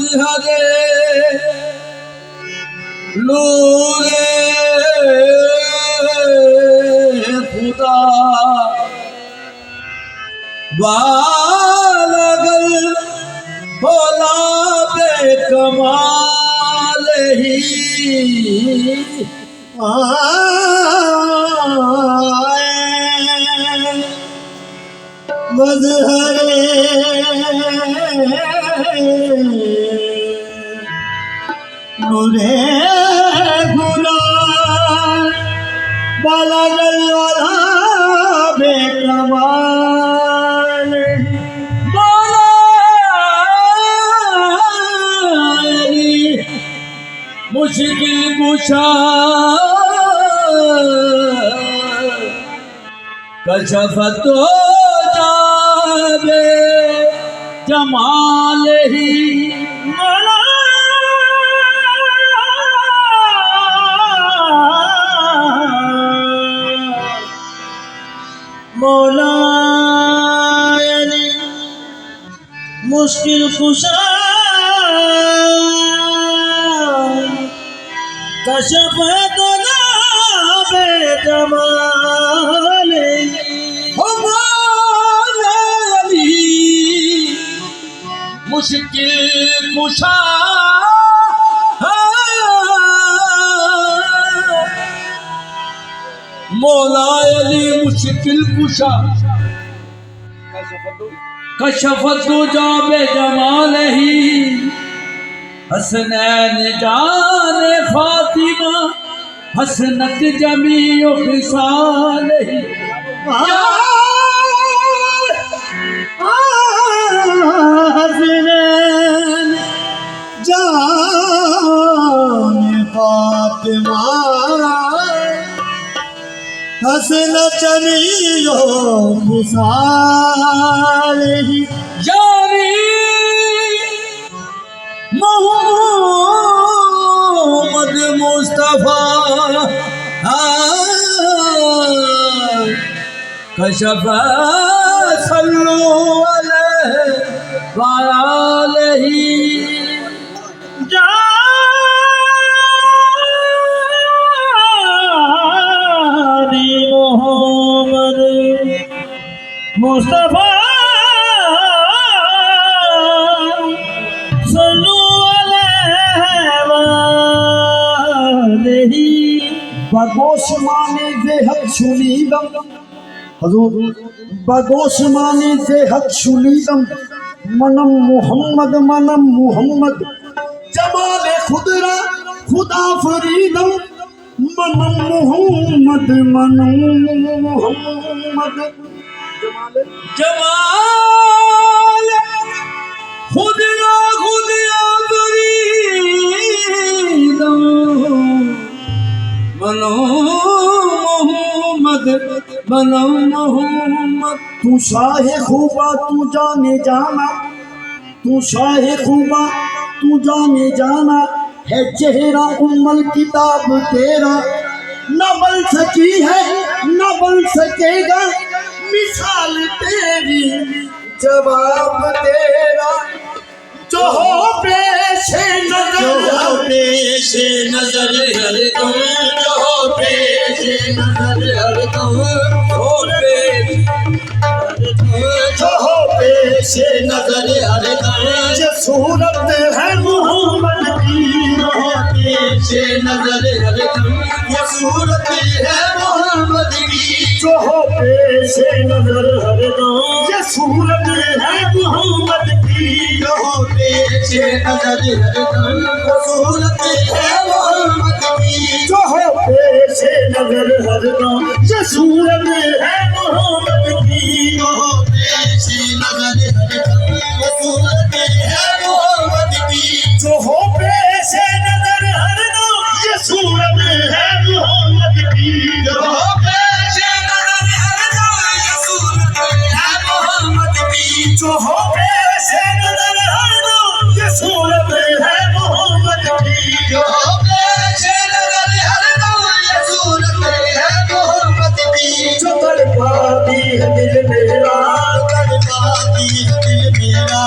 मजहरे नूरे खुदा बालगल भोला बे कमाल ही मजहरे नूरे खुदा बालगल भोला बे कमाल मुश्किल कुशा कशफत जाबे जमाल ही मौला मुश्किल कुशा कशफत जाबे जमाल मुश्किल कुशा मौला अली मुश्किल कुशा कशफत जाबे जमाल ही हसनैन जान फातिमा हसनत जमीओ खिसाल ही हसनैन जान फातिमा हसनत जमीओ खिसाल ही यारी मोहम्मद मुस्तफा कशफ सल्लु अलैहि जानी मोहम्मद मुस्तफा बगोशमाने बेहद शुलीदम हजूर बगोशमाने बेहद शुलीदम मनम मोहम्मद जमाले खुदरा खुदा फरीदम मनम मोहम्मद जमाल खुदरा खुदा फरीदम मनो मोहम्मद तू शाहे खूबा तू जाने जाना तू शाहे खूबा तू जाने जाना है चेहरा उम्मल किताब तेरा न बन सकी है न बन सकेगा मिसाल तेरी जवाब तेरा जो हो पेश नजर हरदम जो हो पेश नजर हरदम जो हो पेश नजर हरदम ये सूरत है मोहम्मद की हो पेश नजर हरदम ये सूरत है मोहम्मद की जो हो पेश नजर हरदम ये सूरत है मोहम्मद की जो हो पेश नजर हरदम सूरत है मोहम्मद की जो हो पेश नजर हरदम ये सूरत है मोहम्मद की जो हो पेश नजर हरदम सूरत है मोहम्मद की जो हो पेश नजर हरदम ये सूरत है मोहम्मद की जो हो पेश नजर हरदम ये सूरत है मोहम्मद की जो हो पेश नजर हरदम ये सूरत है मोहम्मद की जो हो पेश नजर हरदम ये सूरत है मोहम्मद की जो तड़पाती है दिल मेरा तड़पाती है दिल मेरा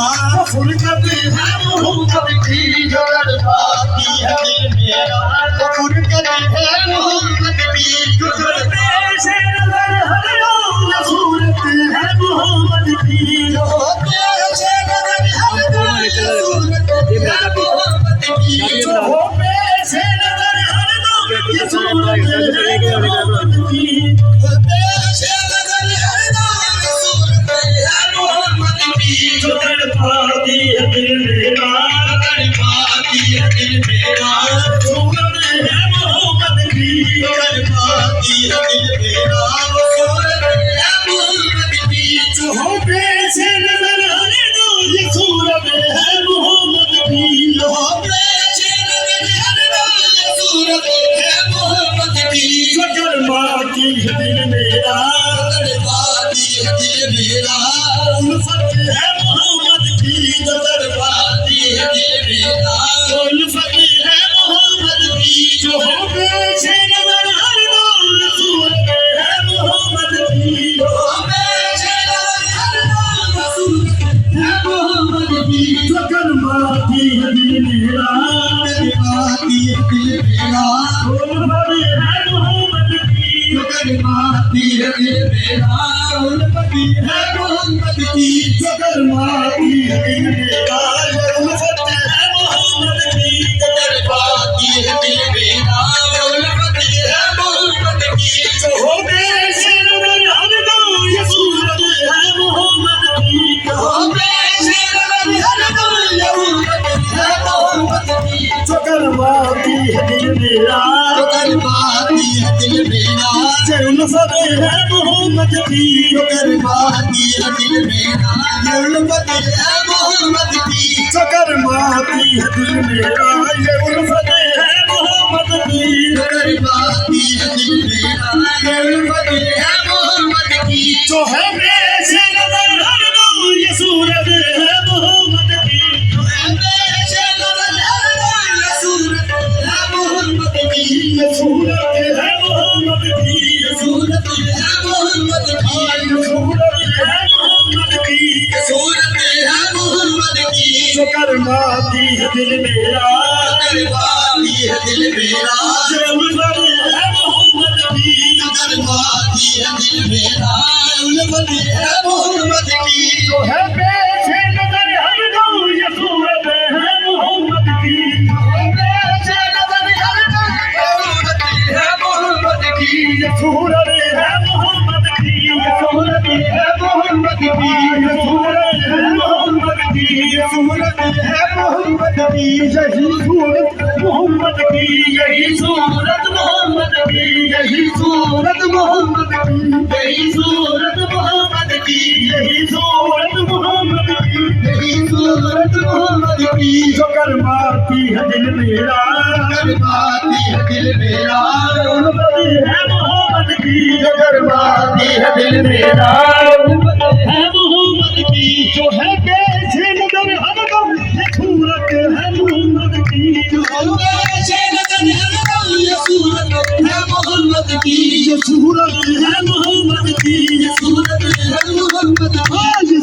फुल सूरत है मोहम्मद की जो दरबाती है दिल मेरा तो फुरकत है मोहम्मद की जो पेश नजर हर रोज सूरत है मोहम्मद की जो पेश नजर हर रोज सूरत है मोहम्मद की जो पेश नजर हर रोज सूरत है मोहम्मद की पेश नजर हर रोज सूरत है मोहम्मद की जो दरबाती है दिल मेरा दरबाती है दिल मेरा सूरत है मोहम्मद की दरबाती है दिल मेरा सूरत है मोहम्मद की जो पेश नजर हर रोज सूरत है मोहम्मद की जो पेश नजर हर रोज सूरत है मोहम्मद की जो दरबाती है दिल मेरा दरबाती है दिल मेरा उल्फत है मोहम्मद की जो दरबाती है दिल मेरा उल्फत है मोहम्मद की जो पेश नजर हर रोज सूरत है मोहम्मद की जो पेश नजर हर रोज सूरत है मोहम्मद की जो दरबाती है दिल मेरा दरबाती है दिल मेरा उल्फत है मोहम्मद की जो दरबाती है दिल मेरा उल्फत है मोहम्मद की जो दरबाती है दिल मेरा उल्फत है मोहम्मद की जो दरबाती है दिल मेरा उल्फत है मोहम्मद की जो पेश नजर हर रोज सूरत है मोहम्मद की जो पेश नजर हर रोज सूरत है मोहम्मद की जो दरबाती है दिल मेरा दरबाती है दिल मेरा जो उल्फत है मोहम्मद की जो दरबाती है दिल मेरा ये उल्फत है मोहम्मद की जो दरबाती है दिल मेरा ये उल्फत है मोहम्मद की जो दरबाती है दिल मेरा ये उल्फत है मोहम्मद की जो है पेश नजर हर रोज सूरत है मोहम्मद की जो है पेश नजर हर रोज सूरत है मोहम्मद की ये सूरत है मोहम्मद की ये सूरत है मोहम्मद की ये सूरत है मोहम्मद की ये सूरत है मोहम्मद की जो करमाती है दिल मेरा करमाती है दिल मेरा जो उल्फत है मोहम्मद की जो करमाती है दिल मेरा उल्फत है मोहम्मद की जो है पेश नजर हर रोज ये सूरत है मोहम्मद की जो पेश नजर हर रोज सूरत है मोहम्मद की ये सूरत है मोहम्मद की ये सूरत है मोहम्मद की ये सूरत है मोहम्मद की ये सूरत है मोहम्मद की यही सूरत मोहम्मद की यही सूरत मोहम्मद की यही सूरत मोहम्मद की यही सूरत मोहम्मद की यही सूरत मोहम्मद की यही सूरत मोहम्मद की जो करमाती है दिल मेरा करमाती है दिल मेरा उल्फत है मोहम्मद की जो करमाती है दिल मेरा उल्फत है मोहम्मद की जो है पेश नजर हर दम ये सूरत है मोहम्मद की जो पेश नजर हर दम ये सूरत है मोहम्मद की ये सूरत है मोहम्मद की ये सूरत है मोहम्मद की ये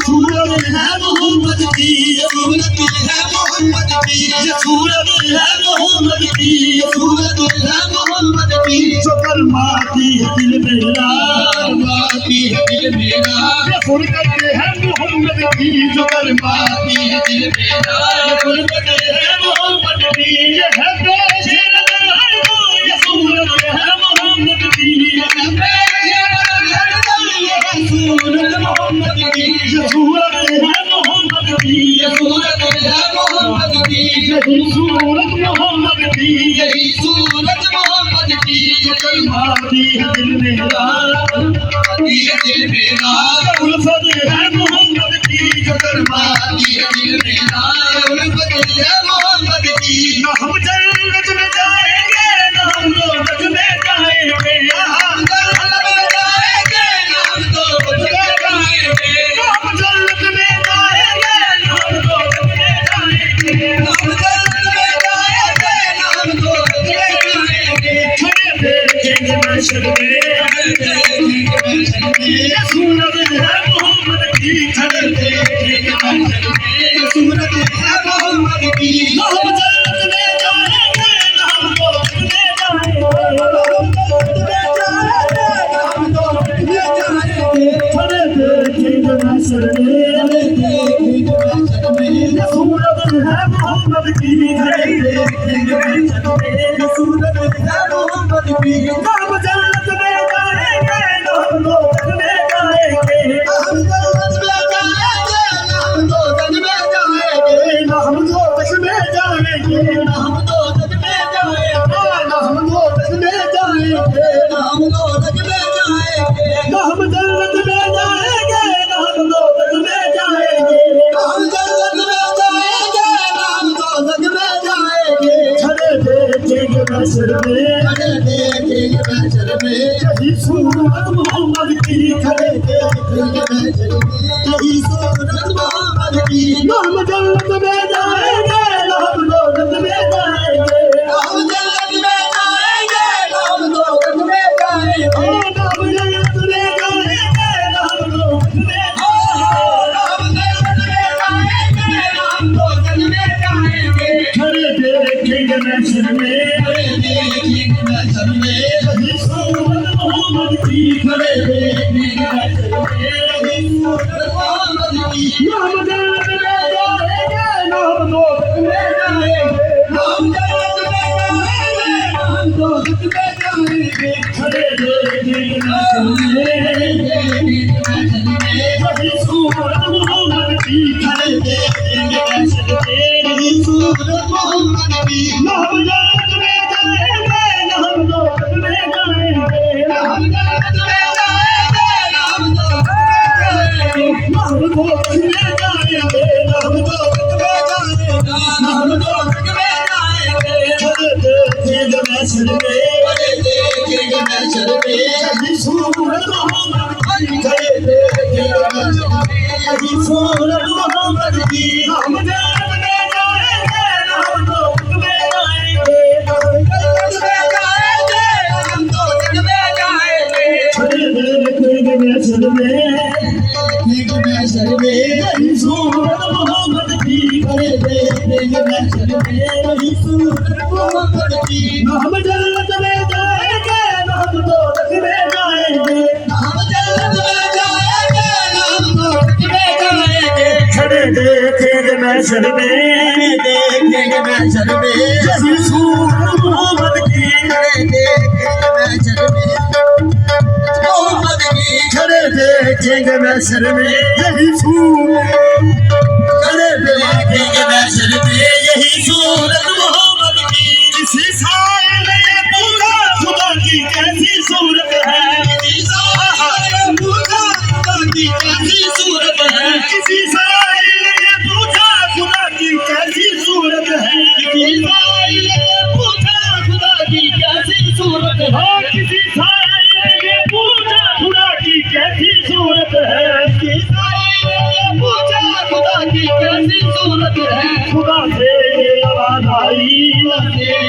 सूरत है मोहम्मद की ये सूरत है मोहम्मद की ये सूरत है मोहम्मद की ये सूरत है मोहम्मद की जो करमाती है दिल मेरा करमाती है दिल मेरा ये फुरकत है मोहम्मद की जो करमाती है दिल मेरा ये फुरकत है मोहम्मद की ये है पेश नजर हर रोज ये सूरत है मोहम्मद की ये है पेश नजर हर रोज ये सूरत मोहम्मद की ये सूरत है मोहम्मद की ये सूरत है मोहम्मद की यही सूरत मोहम्मद की यही सूरत मोहम्मद की जो करमाती है दिल मेरा ये दिल मेरा उल्फत है मोहम्मद की जो करमाती है दिल मेरा उल्फत है मोहम्मद की न हम जन्नत में जाएंगे न हम दोजख में जाएंगे हम जन्नत में जाएंगे न हम दोजख में जाएंगे हम जन्नत में जाएंगे न हम दोजख में जाएंगे हम जन्नत में जाएंगे न हम दोजख में जाएंगे खड़े देखेंगे महशर में ये सूरत है मोहम्मद की खड़े देखेंगे महशर में सूरत है मोहम्मद की। हम जन्नत में जाएंगे हम दोजख में जाएंगे। हम दोजख में जाएंगे। खड़े देखेंगे महशर में सूरत है मोहम्मद की। खड़े देखेंगे महशर में सूरत है मोहम्मद की। हम जन्नत में जाएंगे हम दोजख में जाएंगे। हम जन्नत में जाएंगे हम दोजख में जाएंगे। हम दोजख में जाएंगे हम दोजख में जाएंगे। हम दोजख में जाएंगे हम दोजख में जाएंगे। हम जन्नत में जाएंगे हम दोजख में जाएंगे। हम जन्नत में जाएंगे हम दोजख में जाएंगे। खड़े देखेंगे महशर में खड़े देखेंगे महशर में यही सूरत मोहम्मद की। खड़े देखेंगे महशर में यही सूरत मोहम्मद की। हम जन्नत में जाएंगे हम दोजख में जाएंगे। हम जन्नत में जाएंगे हम दोजख में जाएंगे। हम जन्नत में जाएंगे हम दोजख में जाएंगे। हम दोजख में जाएंगे। खड़े देखेंगे महशर में खड़े देखेंगे महशर में यही सूरत मोहम्मद की। खड़े देखेंगे महशर में यही सूरत मोहम्मद की। हम जन्नत में जाएंगे हम दोजख में जाएंगे। हम जन्नत में जाएंगे हम दोजख में जाएंगे। खड़े देखेंगे महशर में यही सूरत मोहम्मद की। खड़े देखेंगे महशर में यही सूरत मोहम्मद की। हम जन्नत में जाएंगे हम दोजख में जाएंगे। हम जन्नत में जाएंगे हम दोजख में जाएंगे। हम दोजख में जाएंगे हम दोजख में जाएंगे। हम दोजख में जाएंगे। खड़े देखेंगे महशर में खड़े देखेंगे महशर में यही सूरत मोहम्मद की। खड़े देखेंगे महशर में यही सूरत मोहम्मद की। हम जन्नत में जाएंगे हम दोजख में जाएंगे। हम जन्नत में जाएंगे हम दोजख में जाएंगे। खड़े देखेंगे महशर में देखेंगे महशर में यही सूरत मोहम्मद की। खड़े देखेंगे महशर में यही सूरत मोहम्मद की। हम जन्नत में जाएंगे हम दोजख में जाएंगे। हम जन्नत में जाएंगे हम दोजख में जाएंगे। खड़े देखेंगे महशर में देखेंगे महशर में यही सूरत मोहम्मद की। खड़े देखेंगे महशर में मोहम्मद की। खड़े देखेंगे महशर में यही सूरत खड़े देखेंगे महशर में यही सूरत मोहम्मद की। किसी साइल ने पूछा खुदा की कैसी सूरत है। किसी साइल ने पूछा खुदा की कैसी सूरत है। किसी साइल ने पूछा खुदा की कैसी सूरत है। किसी साइल ने पूछा खुदा की कैसी सूरत है। किसी साइल ने पूछा खुदा की कैसी सूरत है। किसी साइल ने पूछा खुदा की कैसी सूरत है। खुदा से ये आवाज आई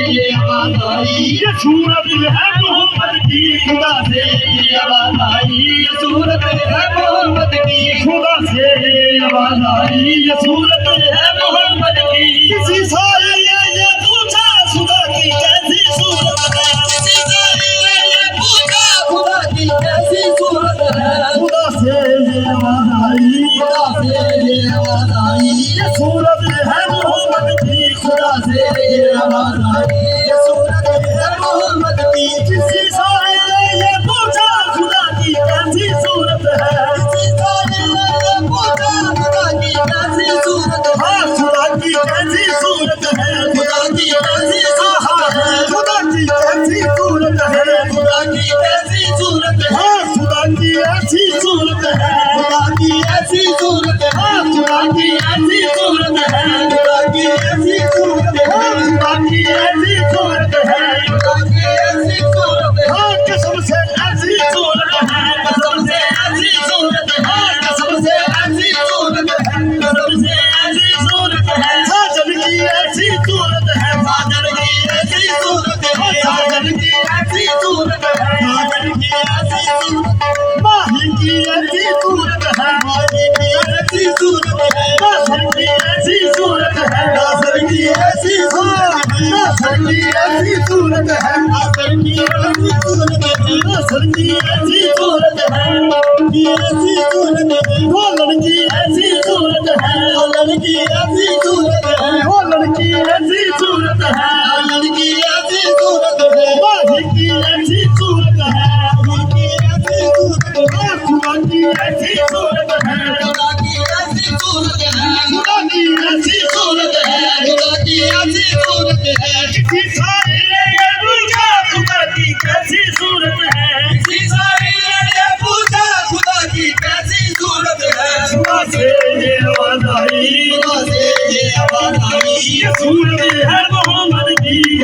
ये आवाज आई ये सूरत है मोहम्मद की। खुदा से ये आवाज आई ये सूरत है मोहम्मद की। खुदा से ये आवाज आई ये सूरत है मोहम्मद की। किसी साइल ने ये पूछा खुदा की कैसी सूरत है। किसी साइल ने ये पूछा खुदा की कैसी सूरत है। खुदा से ये आवाज आई खुदा से ये आवाज आई ये सूरत है मोहम्मद की। खुदा से ये आवाज आई ये सूरत है मोहम्मद की। किसी साइल ने ये पूछा खुदा की कैसी सूरत है। किसी साइल ने ये पूछा खुदा की कैसी सूरत है। खुदा की कैसी सूरत है। खुदा की कैसी सूरत है। खुदा की कैसी सूरत है। खुदा की कैसी सूरत है। खुदा की ऐसी सूरत है। खुदा की ऐसी सूरत है। खुदा की ऐसी सूरत है। खुदा की ऐसी सूरत है। खुदा की ऐसी सूरत है। खुदा की ऐसी सूरत है। कसम से ऐसी सूरत है। कसम से ऐसी सूरत है। कसम से ऐसी सूरत है। कसम से ऐसी सूरत है। साजन की ऐसी सूरत है। साजन की ऐसी सूरत है। साजन की ऐसी सूरत है। साजन की ऐसी सूरत माही की ऐसी सूरत है। माही की ऐसी सूरत है। माही की ऐसी सूरत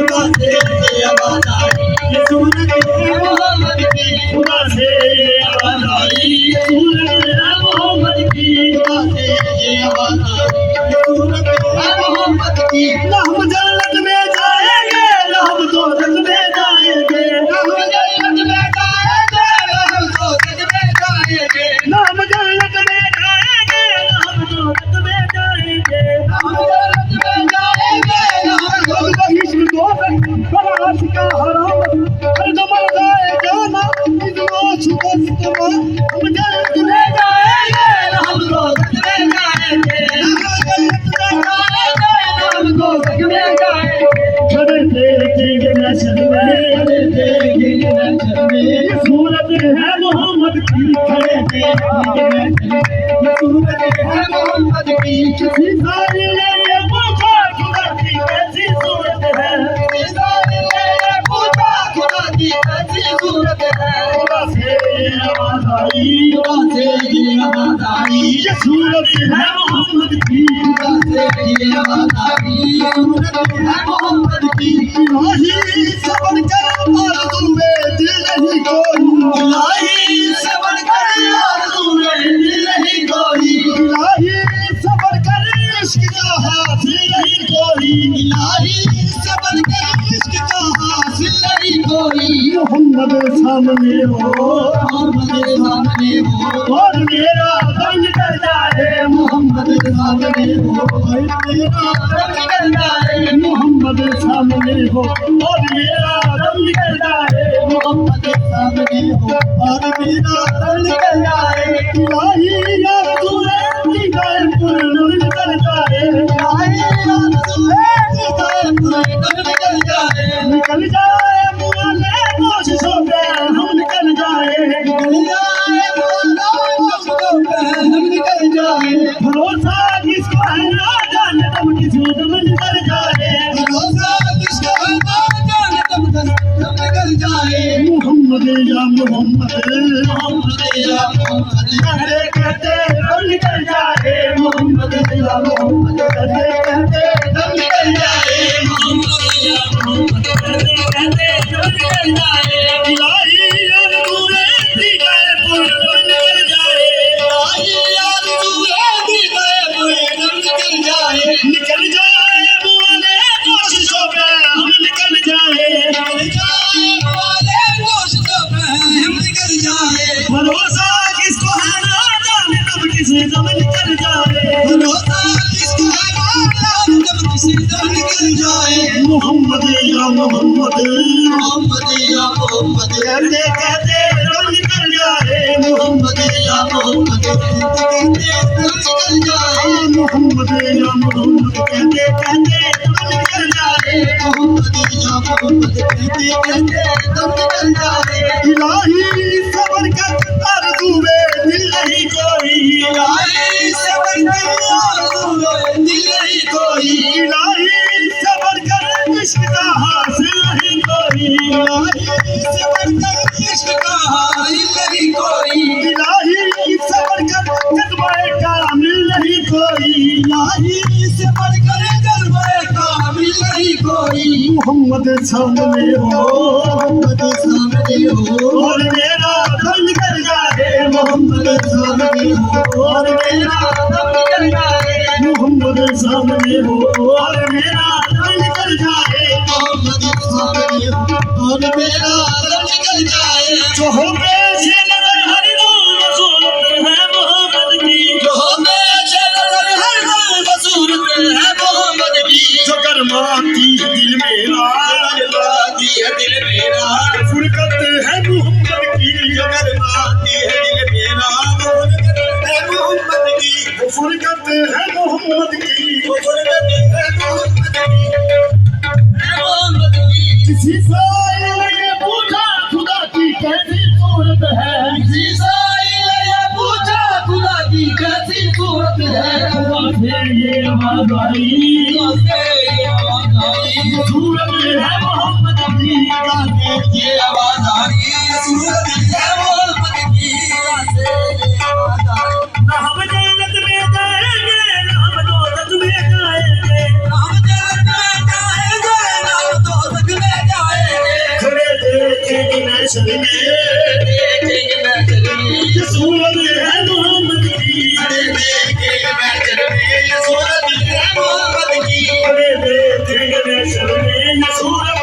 खुदा से ये आवाज आई, ये सूरत है मोहम्मद की, खुदा से ये आवाज आई, ये सूरत है मोहम्मद की, खुदा से ये आवाज आई, ये सूरत है मोहम्मद की। ना हम जन्नत में जाएंगे, ना हम दोज़ख में जाएंगे, ना हम जन्नत में जाएंगे, ना हम दोज़ख में जाएंगे, ना हम जन्नत में जाएंगे, ना हम दोज़ख में जाएंगे, ना हम जन्नत में जाएंगे, ना हम दोज़ख इश्क दोज़ख बड़ा आशिका हराम हर दम जाए जाना इतना सुबह हम जन्नत में जाएंगे, ना हम दोज़ख में जाएंगे, ना हम जन्नत में जाएंगे, ना हम दोज़ख में जाएंगे। खड़े देखेंगे नशर में, खड़े देखेंगे नशर में, ये सूरत है मोहम्मद की, खड़े देखेंगे नशर में, ये सूरत है मोहम्मद की। किसी सारी ने ये पूछा खुदा की कैसी सूरत है, किसी सारी ने ये पूछा खुदा की कैसी सूरत है, खुदा से ये आवाज आई, खुदा से ये आवाज आई, ये सूरत है मोहम्मद की, खुदा से ये आवाज आई, ये सूरत है मोहम्मद की। इलाही सबर कर आरज़ू में दिल नहीं कोई, इलाही सबर कर आरज़ू में दिल नहीं कोई, इलाही सबर कर इश्क का हासिल नहीं कोई, इलाही सबर कर इश्क का हासिल नहीं कोई। मोहम्मद सामने हो, मोहम्मद सामने हो, और मेरा दम निकल जाए, मोहम्मद सामने हो, और मेरा दम निकल जाए, मोहम्मद सामने हो, और मेरा दम निकल जाए, मोहम्मद सामने हो, और मेरा दम निकल जाए। इलाही या रसूल दीदार पूर्ण निकल जाए, इलाही या रसूल दीदार पूर्ण निकल जाए, निकल जाए मुआले कोशिशों पे हम निकल जाए, निकल जाए मुआले कोशिशों पे हम निकल जाए। भरोसा किसको है ना जाने दम किसी दम निकल जाए, भरोसा किसको है ना जाने दम निकल जाए। मोहम्मद या मोहम्मद, मोहम्मद या मोहम्मद, कहते कहते दम निकल जाए, मोहम्मद या मोहम्मद, कहते कहते दम निकल जाए, मोहम्मद या मोहम्मद, कहते कहते दम निकल जाए। इलाही या रसूल दीदार पूर्ण दम निकल जाए, इलाही या रसूल दीदार पूर्ण दम निकल जाए, निकल जाए मुआले कोशिशों पे हम निकल जाए, निकल जाए मुआले कोशिशों पे हम निकल जाए। भरोसा किसको है ना जाने दम किसी दम निकल जाए, भरोसा किसको है ना जाने दम किसी दम निकल जाए। मोहम्मद या मोहम्मद, मोहम्मद या मोहम्मद, कहते कहते दम निकल जाए, मोहम्मद या मोहम्मद, कहते कहते दम निकल जाए, मोहम्मद या मोहम्मद, कहते कहते दम निकल जाए, मोहम्मद या मोहम्मद, कहते कहते दम निकल जाए। इलाही सबर कर आरज़ू में दिल नहीं कोई, इलाही सबर कर आरज़ू में दिल नहीं कोई, इलाही सबर कर इश्क का हासिल नहीं कोई, इलाही सबर कर इश्क का हासिल नहीं कोई, इलाही सबर कर जज्बे कामिल नहीं कोई, इलाही सबर कर जज्बे कामिल नहीं कोई। मोहम्मद सामने हो, मोहम्मद सामने हो, और मेरा दम निकल जाए, मोहम्मद सामने हो, और मेरा दम निकल जाए, मोहम्मद सामने हो, और मेरा दम निकल जाए, मोहम्मद सामने हो, और मेरा दम निकल जाए। जो हो पेशे नजर हर दम सूरत है मोहम्मद की, जो हो पेशे नजर हर दम सूरत है मोहम्मद की, जो गरमाती है दिल मेरा, गरमाती है दिल मेरा, फुरकत है मोहम्मद की, जो गरमाती है दिल मेरा, फुरकत है मोहम्मद की, फुरकत है मोहम्मद की, फुरकत है मोहम्मद की। किसी साइल ने ये पूछा खुदा की कैसी सूरत है, किसी साइल ने ये पूछा खुदा की कैसी सूरत है, खुदा से ये आवाज आई, खुदा से ये आवाज आई, देखेंगे महशर में ये सूरत,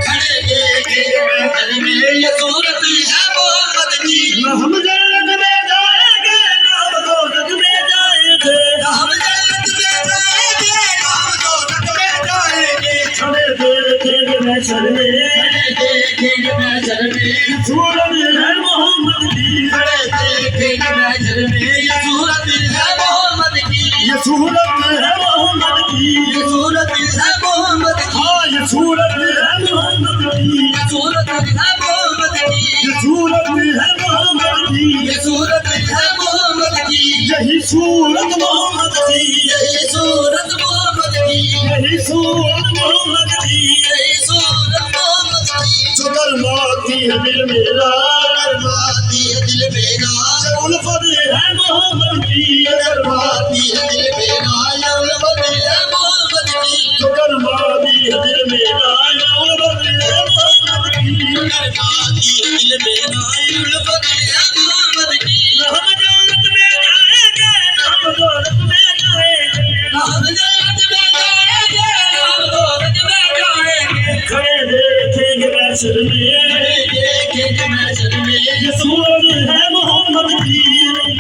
खड़े देखेंगे महशर में ये सूरत है मोहम्मद की। न हम जन्नत में जाएंगे न हम दोज़ख में जाएंगे, न हम जन्नत में जाएंगे न हम दोज़ख में जाएंगे। खड़े देखेंगे महशर में, खड़े देखेंगे महशर में ये सूरत है मोहम्मद की, खड़े देखेंगे महशर में ये सूरत है मोहम्मद की। ये सूरत है मोहम्मद की, ये सूरत है मोहम्मद की। हाँ ये सूरत है मोहम्मद की, ये सूरत है मोहम्मद की। ये सूरत है मोहम्मद की, ये सूरत है मोहम्मद की। यही सूरत मोहम्मद की, यही सूरत मोहम्मद की। यही सूरत मोहम्मद की, यही सूरत मोहम्मद की। जो गरमाती है दिल मेरा, गरमाती है दिल मेरा, ये उल्फत है मोहम्मद की, गरमाती है दिल मेरा, ये उल्फत है मोहम्मद की। जो गरमाती है दिल मेरा, ये उल्फत है मोहम्मद की, गरमाती है दिल मेरा, ये उल्फत है मोहम्मद की। न हम जन्नत में जाएंगे न हम दोज़ख में जाएंगे, न हम जन्नत में जाएंगे न हम दोज़ख में जाएंगे। खड़े देखेंगे महशर में, खड़े देखेंगे महशर में ये सूरत है मोहम्मद की,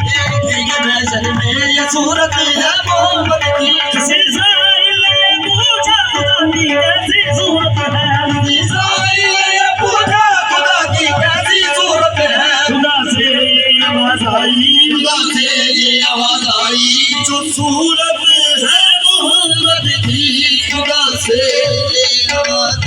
देखेंगे महशर में ये सूरत है मोहम्मद की। किसी साइल ने पूछा खुदा की कैसी सूरत है, इस्राईल ने पूछा खुदा की कैसी सूरत है। खुदा से ये आवाज आई, खुदा से ये आवाज आई, जो सूरत है मोहम्मद की, खुदा से ये आवाज